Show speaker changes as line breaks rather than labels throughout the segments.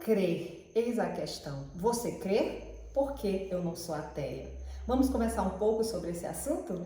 crer? Eis a questão. Você crê? Por que eu não sou ateia? Vamos conversar um pouco sobre esse assunto?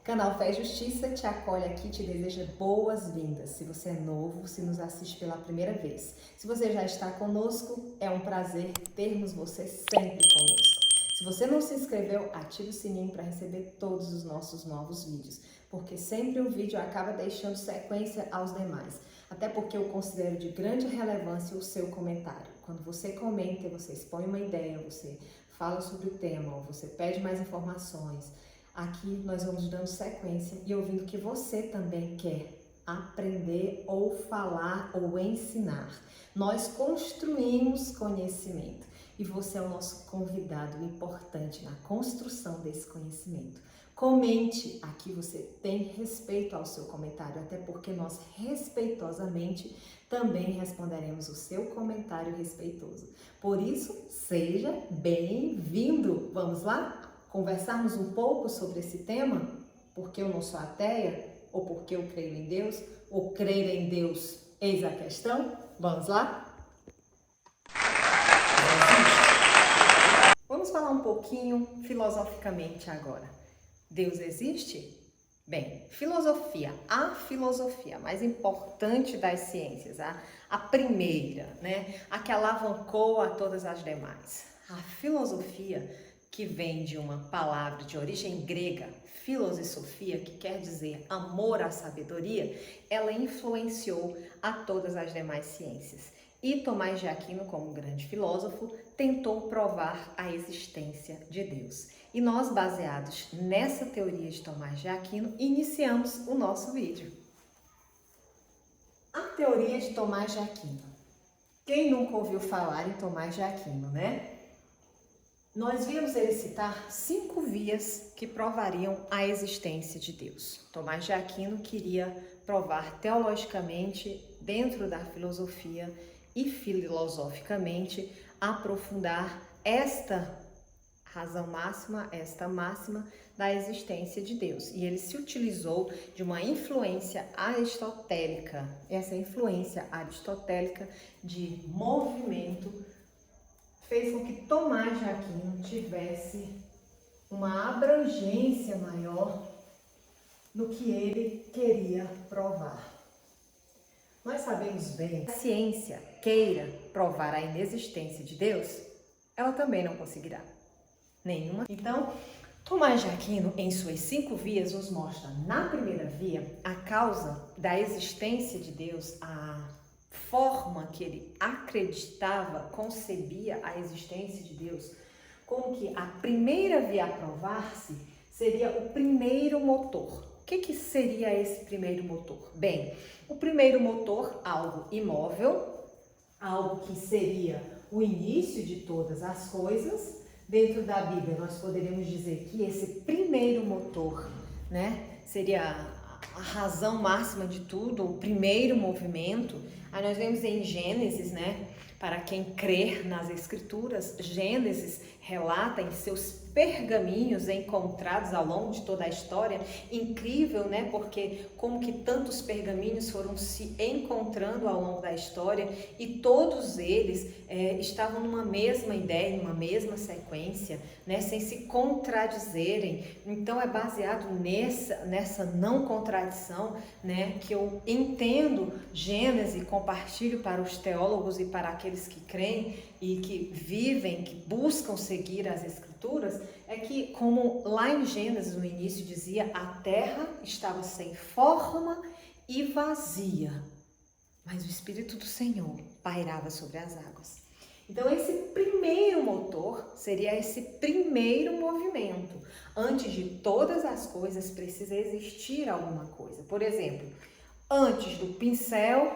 Canal Fé e Justiça te acolhe aqui e te deseja boas-vindas. Se você é novo, se nos assiste pela primeira vez. Se você já está conosco, é um prazer termos você sempre conosco. Se você não se inscreveu, ative o sininho para receber todos os nossos novos vídeos, porque sempre um vídeo acaba deixando sequência aos demais. Até porque eu considero de grande relevância o seu comentário. Quando você comenta, você expõe uma ideia, você fala sobre o tema, ou você pede mais informações. Aqui nós vamos dando sequência e ouvindo que você também quer aprender ou falar ou ensinar. Nós construímos conhecimento e você é o nosso convidado importante na construção desse conhecimento. Comente, aqui você tem respeito ao seu comentário, até porque nós respeitosamente também responderemos o seu comentário respeitoso. Por isso, seja bem-vindo! Vamos lá? Conversarmos um pouco sobre esse tema? Porque eu não sou ateia? Ou porque eu creio em Deus? Ou crer em Deus? Eis a questão? Vamos lá? Vamos falar um pouquinho filosoficamente agora. Deus existe? Bem, a filosofia mais importante das ciências, a primeira, né? A que alavancou a todas as demais. A filosofia, que vem de uma palavra de origem grega, philos e sophia, que quer dizer amor à sabedoria, ela influenciou a todas as demais ciências. E Tomás de Aquino, como grande filósofo, tentou provar a existência de Deus. E nós, baseados nessa teoria de Tomás de Aquino, iniciamos o nosso vídeo. A teoria de Tomás de Aquino. Quem nunca ouviu falar em Tomás de Aquino, né? Nós vimos ele citar 5 vias que provariam a existência de Deus. Tomás de Aquino queria provar teologicamente, dentro da filosofia e filosoficamente, aprofundar esta razão máxima, esta máxima da existência de Deus. E ele se utilizou de uma influência aristotélica, essa influência aristotélica de movimento fez com que Tomás de Aquino tivesse uma abrangência maior no que ele queria provar. Nós sabemos bem que a ciência queira provar a inexistência de Deus, ela também não conseguirá nenhuma. Então, Tomás de Aquino, em suas 5 vias, nos mostra, na primeira via, a causa da existência de Deus, a forma que ele acreditava, concebia a existência de Deus, como que a primeira via a provar-se seria o primeiro motor. O que seria esse primeiro motor? Bem, o primeiro motor, algo imóvel, algo que seria o início de todas as coisas. Dentro da Bíblia, nós poderíamos dizer que esse primeiro motor, né, seria a razão máxima de tudo, o primeiro movimento. Aí nós vemos em Gênesis, né, para quem crer nas Escrituras, Gênesis relata em seus pergaminhos encontrados ao longo de toda a história, incrível, né, porque como que tantos pergaminhos foram se encontrando ao longo da história e todos eles estavam numa mesma ideia, numa mesma sequência, né, sem se contradizerem. Então é baseado nessa não contradição, né, que eu entendo Gênesis e compartilho para os teólogos e para aqueles que creem e que vivem, que buscam seguir as Escrituras, é que, como lá em Gênesis no início dizia, a terra estava sem forma e vazia, mas o Espírito do Senhor pairava sobre as águas. Então esse primeiro motor seria esse primeiro movimento. Antes de todas as coisas precisa existir alguma coisa. Por exemplo, antes do pincel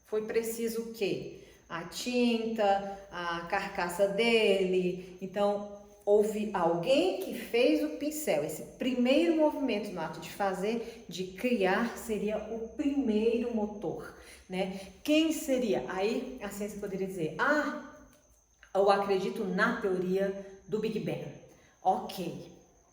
foi preciso o quê? A tinta, a carcaça dele. Então houve alguém que fez o pincel. Esse primeiro movimento no ato de fazer, de criar, seria o primeiro motor, né? Quem seria? Aí a ciência poderia dizer, eu acredito na teoria do Big Bang. Ok,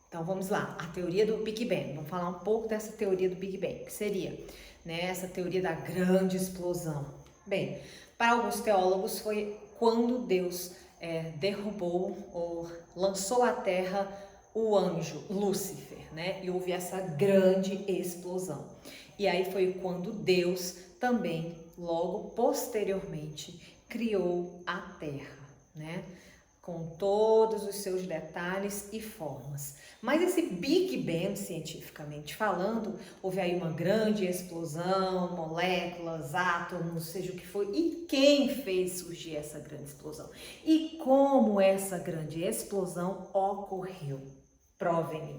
então vamos lá, a teoria do Big Bang. Vamos falar um pouco dessa teoria do Big Bang, que seria, né, essa teoria da grande explosão. Bem, para alguns teólogos foi quando Deus derrubou ou lançou à terra o anjo Lúcifer, né? E houve essa grande explosão. E aí foi quando Deus também, logo posteriormente, criou a terra, né? Com todos os seus detalhes e formas. Mas esse Big Bang, cientificamente falando, houve aí uma grande explosão, moléculas, átomos, seja o que for. E quem fez surgir essa grande explosão? E como essa grande explosão ocorreu? Provem-me.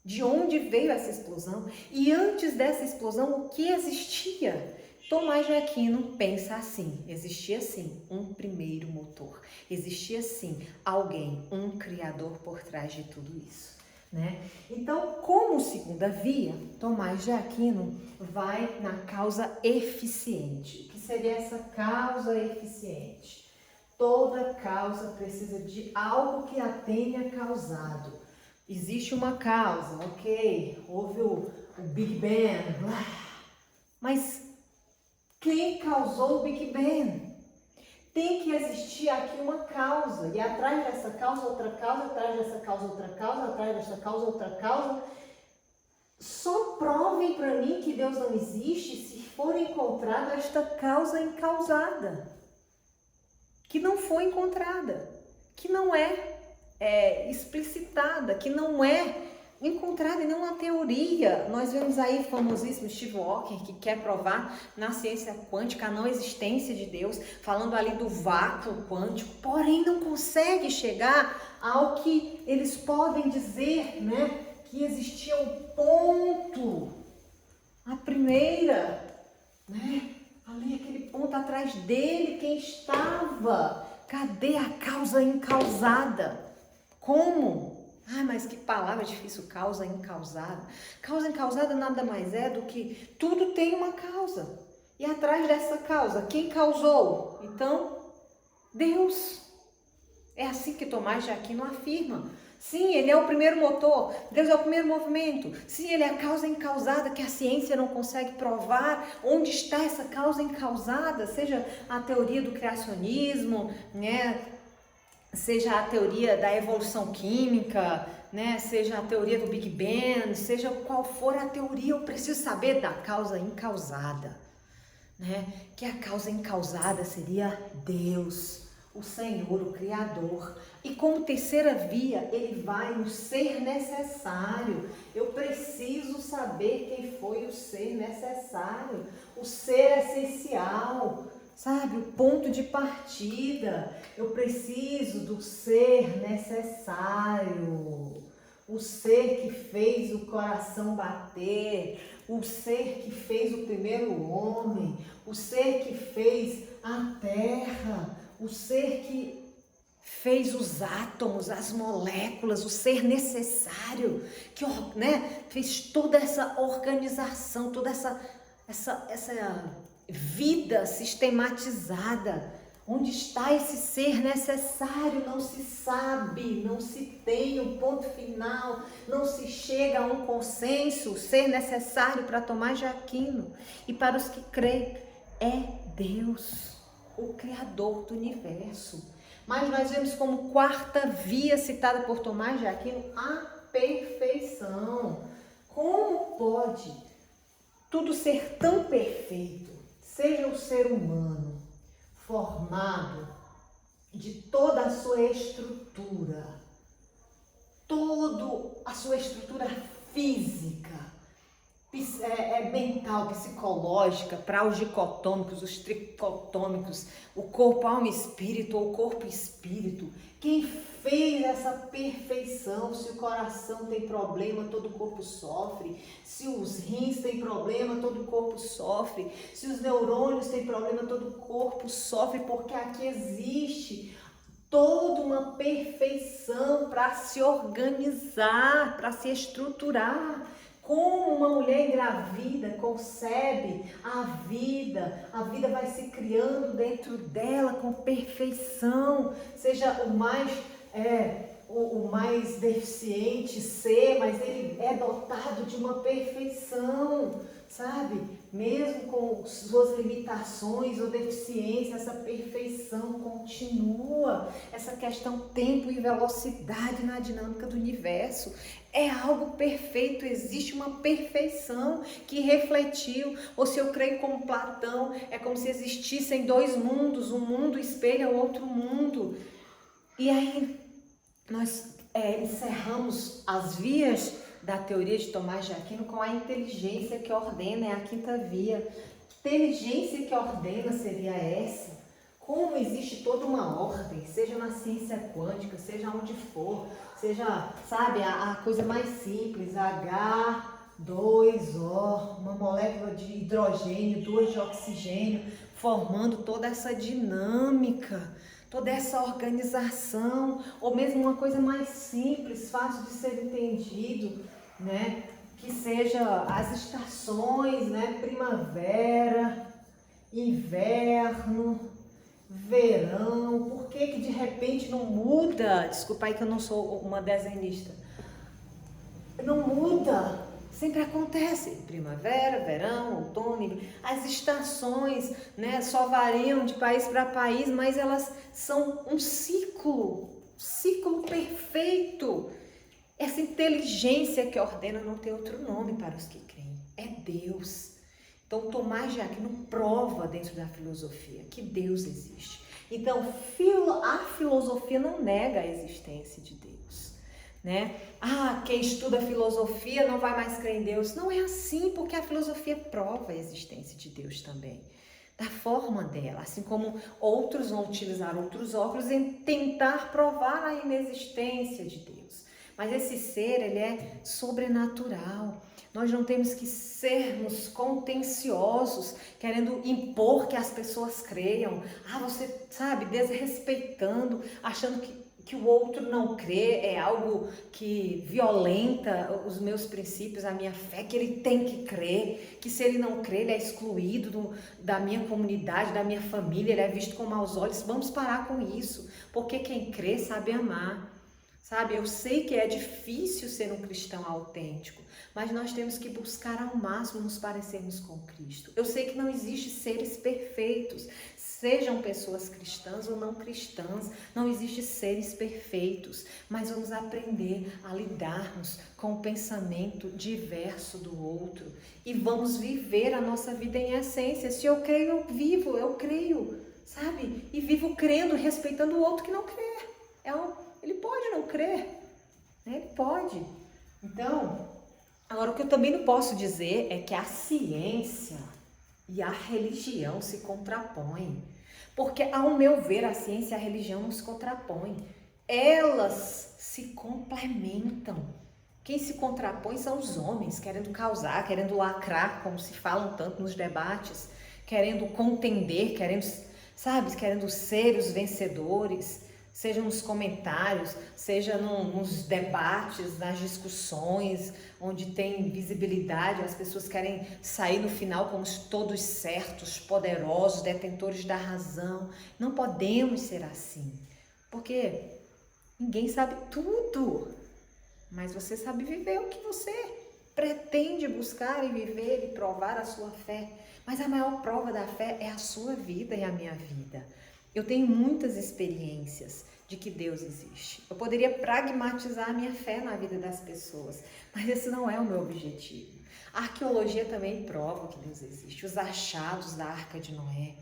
De onde veio essa explosão? E antes dessa explosão, o que existia? Tomás de Aquino pensa assim: existia sim um primeiro motor, existia sim alguém, um criador por trás de tudo isso, né? Então, como segunda via, Tomás de Aquino vai na causa eficiente. O que seria essa causa eficiente? Toda causa precisa de algo que a tenha causado. Existe uma causa, ok, houve o Big Bang, mas quem causou o Big Bang? Tem que existir aqui uma causa, e atrás dessa causa outra causa, atrás dessa causa outra causa, atrás dessa causa outra causa. Só provem para mim que Deus não existe se for encontrada esta causa incausada, que não foi encontrada, que não é explicitada, que não é encontrada em nenhuma teoria. Nós vemos aí o famosíssimo Steve Walker, que quer provar na ciência quântica a não existência de Deus, falando ali do vácuo quântico, porém não consegue chegar ao que eles podem dizer, né? Que existia um ponto, a primeira, né? Ali aquele ponto atrás dele, quem estava? Cadê a causa incausada? Como? Ah, mas que palavra difícil, causa incausada. Causa incausada nada mais é do que tudo tem uma causa. E atrás dessa causa, quem causou? Então, Deus. É assim que Tomás de Aquino afirma. Sim, ele é o primeiro motor, Deus é o primeiro movimento. Sim, ele é a causa incausada que a ciência não consegue provar. Onde está essa causa incausada? Seja a teoria do criacionismo, né? Seja a teoria da evolução química, né? Seja a teoria do Big Bang, seja qual for a teoria, eu preciso saber da causa incausada, né? Que a causa incausada seria Deus, o Senhor, o Criador. E como terceira via, ele vai no ser necessário. Eu preciso saber quem foi o ser necessário, o ser essencial, sabe? O ponto de partida. Eu preciso do ser necessário, o ser que fez o coração bater, o ser que fez o primeiro homem, o ser que fez a terra, o ser que fez os átomos, as moléculas, o ser necessário, que, né, fez toda essa organização, toda essa vida sistematizada. Onde está esse ser necessário? Não se sabe, não se tem um ponto final, não se chega a um consenso. O ser necessário para Tomás de Aquino e para os que creem é Deus, o Criador do universo. Mas nós vemos como quarta via citada por Tomás de Aquino a perfeição. Como pode tudo ser tão perfeito? Seja o ser humano formado de toda a sua estrutura, toda a sua estrutura física, mental, psicológica, para os dicotômicos, os tricotômicos, o corpo, alma e espírito, ou corpo e espírito. Quem fez essa perfeição? Se o coração tem problema, todo o corpo sofre. Se os rins têm problema, todo o corpo sofre. Se os neurônios têm problema, todo o corpo sofre, porque aqui existe toda uma perfeição para se organizar, para se estruturar. Como uma mulher engravida concebe a vida vai se criando dentro dela com perfeição, seja o mais o mais deficiente C, mas ele é dotado de uma perfeição, sabe? Mesmo com suas limitações ou deficiências, essa perfeição continua. Essa questão tempo e velocidade na dinâmica do universo é algo perfeito, existe uma perfeição que refletiu. Ou se eu creio como Platão, é como se existissem dois mundos, um mundo espelha o outro mundo. E aí nós encerramos as vias da teoria de Tomás de Aquino com a inteligência que ordena, é a quinta via. Inteligência que ordena seria essa. Como existe toda uma ordem, seja na ciência quântica, seja onde for, seja, sabe, a coisa mais simples, H2O, uma molécula de hidrogênio, duas de oxigênio, formando toda essa dinâmica, toda essa organização, ou mesmo uma coisa mais simples, fácil de ser entendido, né? Que seja as estações, né? Primavera, inverno, verão. Por que que de repente não muda? Desculpa aí que eu não sou uma desenhista. Não muda. Sempre acontece, primavera, verão, outono, as estações, né, só variam de país para país, mas elas são um ciclo perfeito. Essa inteligência que ordena não tem outro nome para os que creem, é Deus. Então Tomás de Aquino prova dentro da filosofia que Deus existe. Então a filosofia não nega a existência de Deus, né? Quem estuda filosofia não vai mais crer em Deus. Não é assim, porque a filosofia prova a existência de Deus também, da forma dela, assim como outros vão utilizar outros óculos em tentar provar a inexistência de Deus. Mas esse ser, ele é sobrenatural. Nós não temos que sermos contenciosos, querendo impor que as pessoas creiam. Você sabe, desrespeitando, achando que o outro não crê, é algo que violenta os meus princípios, a minha fé, que ele tem que crer, que se ele não crê, ele é excluído da minha comunidade, da minha família, ele é visto com maus olhos. Vamos parar com isso, porque quem crê sabe amar. Sabe, eu sei que é difícil ser um cristão autêntico, mas nós temos que buscar ao máximo nos parecermos com Cristo. Eu sei que não existe seres perfeitos, sejam pessoas cristãs ou não cristãs, não existe seres perfeitos, mas vamos aprender a lidarmos com o pensamento diverso do outro e vamos viver a nossa vida em essência. Se eu creio, eu vivo, eu creio, sabe? E vivo crendo, respeitando o outro que não crê. Ele pode não crer, né? Ele pode. Então, agora o que eu também não posso dizer é que a ciência e a religião se contrapõem. Porque, ao meu ver, a ciência e a religião não se contrapõem. Elas se complementam. Quem se contrapõe são os homens, querendo causar, querendo lacrar, como se falam tanto nos debates, querendo contender, querendo ser os vencedores. Seja nos comentários, seja nos debates, nas discussões, onde tem visibilidade, as pessoas querem sair no final como todos certos, poderosos, detentores da razão. Não podemos ser assim, porque ninguém sabe tudo, mas você sabe viver o que você pretende buscar e viver e provar a sua fé. Mas a maior prova da fé é a sua vida e a minha vida. Eu tenho muitas experiências de que Deus existe. Eu poderia pragmatizar a minha fé na vida das pessoas, mas esse não é o meu objetivo. A arqueologia também prova que Deus existe. Os achados da Arca de Noé,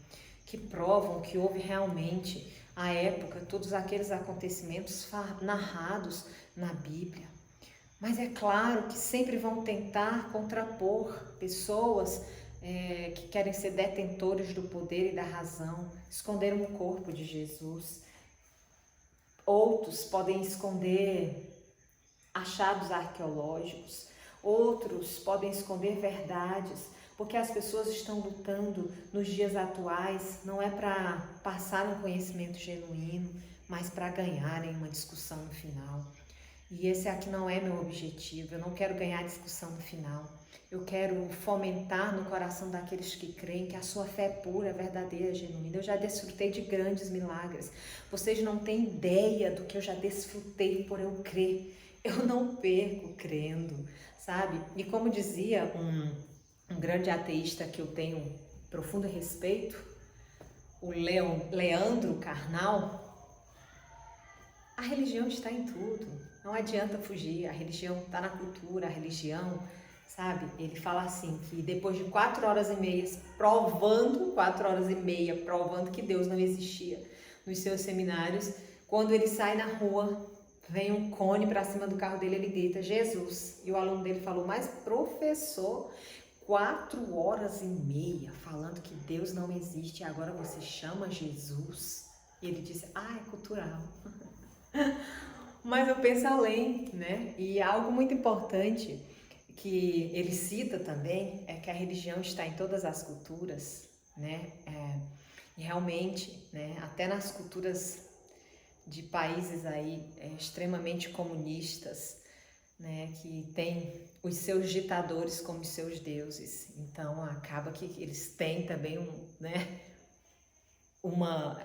que provam que houve realmente, à época, todos aqueles acontecimentos narrados na Bíblia. Mas é claro que sempre vão tentar contrapor pessoas que querem ser detentores do poder e da razão, esconderam o corpo de Jesus. Outros podem esconder achados arqueológicos, outros podem esconder verdades, porque as pessoas estão lutando nos dias atuais, não é para passar um conhecimento genuíno, mas para ganharem uma discussão no final. E esse aqui não é meu objetivo, eu não quero ganhar discussão no final. Eu quero fomentar no coração daqueles que creem que a sua fé é pura, verdadeira, genuína. Eu já desfrutei de grandes milagres. Vocês não têm ideia do que eu já desfrutei por eu crer. Eu não perco crendo, sabe? E como dizia um grande ateísta que eu tenho profundo respeito, o Leandro Carnal, a religião está em tudo, não adianta fugir, a religião está na cultura, a religião, sabe? Ele fala assim, que depois de 4 horas e meia provando que Deus não existia nos seus seminários, quando ele sai na rua, vem um cone para cima do carro dele, ele grita, Jesus. E o aluno dele falou, mas professor, 4 horas e meia falando que Deus não existe e agora você chama Jesus? E ele disse, é cultural. Mas eu penso além, né? E algo muito importante que ele cita também é que a religião está em todas as culturas, né? E realmente, né? Até nas culturas de países aí extremamente comunistas, né? Que tem os seus ditadores como seus deuses. Então acaba que eles têm também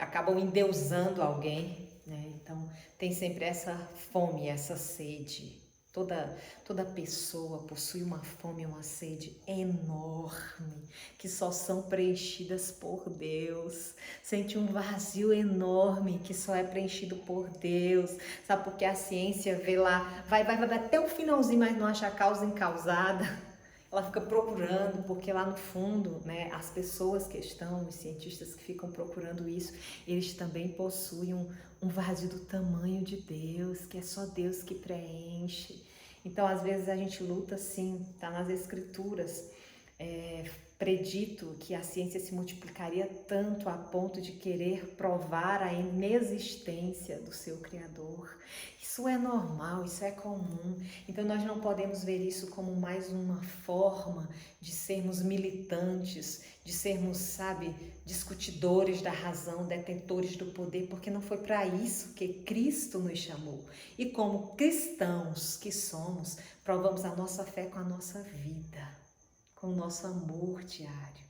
acabam endeusando alguém, né? Então tem sempre essa fome, essa sede. Toda pessoa possui uma fome e uma sede enorme, que só são preenchidas por Deus. Sente um vazio enorme que só é preenchido por Deus. Sabe, porque a ciência vê lá, vai até o finalzinho, mas não acha a causa encausada. Ela fica procurando, porque lá no fundo, né, as pessoas que estão, os cientistas que ficam procurando isso, eles também possuem um vazio do tamanho de Deus, que é só Deus que preenche. Então, às vezes a gente luta sim, tá nas escrituras, predito que a ciência se multiplicaria tanto a ponto de querer provar a inexistência do seu Criador. Isso é normal, isso é comum. Então nós não podemos ver isso como mais uma forma de sermos militantes, de sermos, sabe, discutidores da razão, detentores do poder, porque não foi para isso que Cristo nos chamou. E como cristãos que somos, provamos a nossa fé com a nossa vida, com o nosso amor diário.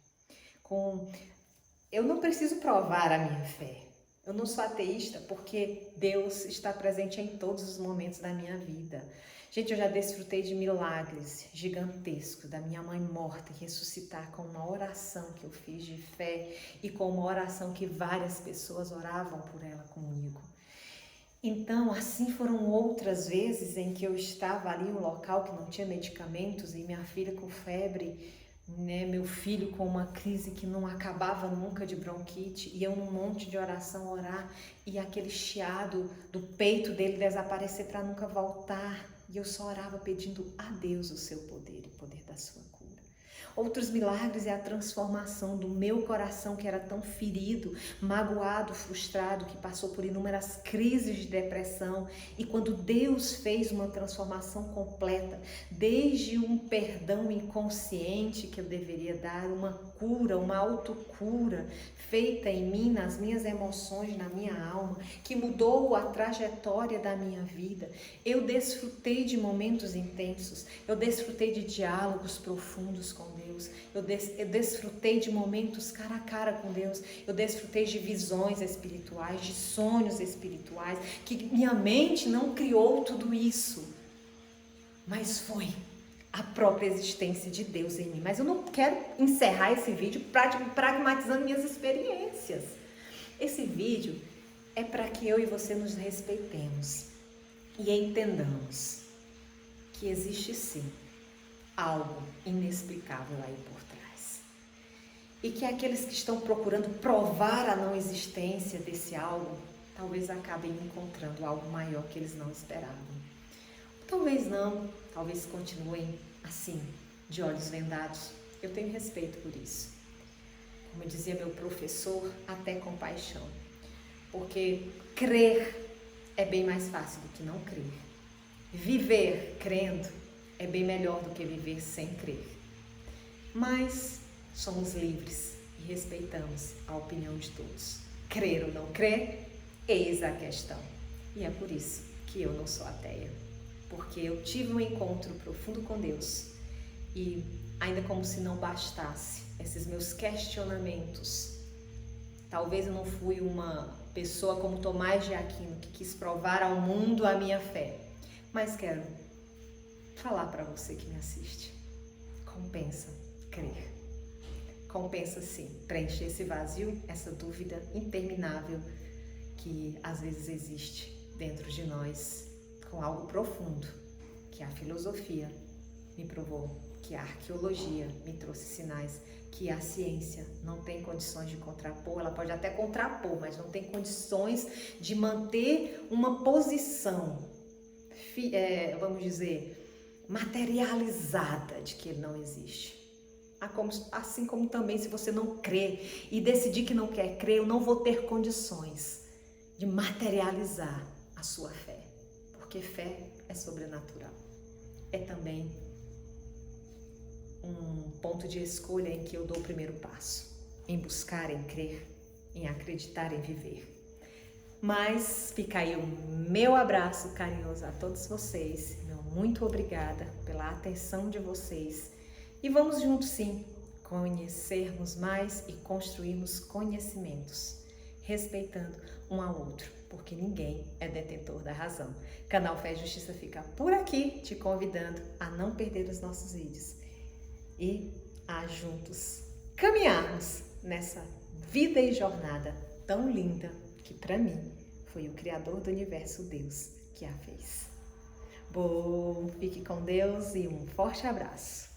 Eu não preciso provar a minha fé. Eu não sou ateísta porque Deus está presente em todos os momentos da minha vida. Gente, eu já desfrutei de milagres gigantescos, da minha mãe morta e ressuscitar com uma oração que eu fiz de fé e com uma oração que várias pessoas oravam por ela comigo. Então, assim foram outras vezes em que eu estava ali em um local que não tinha medicamentos e minha filha com febre, né, meu filho com uma crise que não acabava nunca de bronquite e eu num monte de oração orar e aquele chiado do peito dele desaparecer para nunca voltar e eu só orava pedindo a Deus o seu poder e o poder da sua cura. Outros milagres é a transformação do meu coração que era tão ferido, magoado, frustrado, que passou por inúmeras crises de depressão. E quando Deus fez uma transformação completa, desde um perdão inconsciente que eu deveria dar, uma cura, uma autocura feita em mim, nas minhas emoções, na minha alma, que mudou a trajetória da minha vida. Eu desfrutei de momentos intensos, eu desfrutei de diálogos profundos com Deus, eu desfrutei de momentos cara a cara com Deus, eu desfrutei de visões espirituais, de sonhos espirituais, que minha mente não criou tudo isso, mas foi a própria existência de Deus em mim. Mas eu não quero encerrar esse vídeo pragmatizando minhas experiências. Esse vídeo é para que eu e você nos respeitemos e entendamos que existe sim algo inexplicável aí por trás. E que aqueles que estão procurando provar a não existência desse algo, talvez acabem encontrando algo maior que eles não esperavam. Talvez não, talvez continuem assim, de olhos vendados. Eu tenho respeito por isso. Como dizia meu professor, até compaixão. Porque crer é bem mais fácil do que não crer. Viver crendo é bem melhor do que viver sem crer. Mas somos livres e respeitamos a opinião de todos. Crer ou não crer, eis a questão. E é por isso que eu não sou ateia. porque eu tive um encontro profundo com Deus e ainda como se não bastasse esses meus questionamentos, talvez eu não fui uma pessoa como Tomás de Aquino que quis provar ao mundo a minha fé, mas quero falar para você que me assiste, compensa crer, compensa sim preencher esse vazio, essa dúvida interminável que às vezes existe dentro de nós, com algo profundo que a filosofia me provou, que a arqueologia me trouxe sinais, que a ciência não tem condições de contrapor, ela pode até contrapor, mas não tem condições de manter uma posição, vamos dizer, materializada de que ele não existe. Assim como também se você não crê e decidir que não quer crer, eu não vou ter condições de materializar a sua fé, porque fé é sobrenatural, é também um ponto de escolha em que eu dou o primeiro passo, em buscar, em crer, em acreditar, em viver. Mas fica aí o meu abraço carinhoso a todos vocês, meu muito obrigada pela atenção de vocês e vamos juntos sim conhecermos mais e construirmos conhecimentos, respeitando um ao outro, porque ninguém é detentor da razão. Canal Fé e Justiça fica por aqui, te convidando a não perder os nossos vídeos e a juntos caminharmos nessa vida e jornada tão linda que para mim foi o Criador do Universo, Deus, que a fez. Bom, fique com Deus e um forte abraço.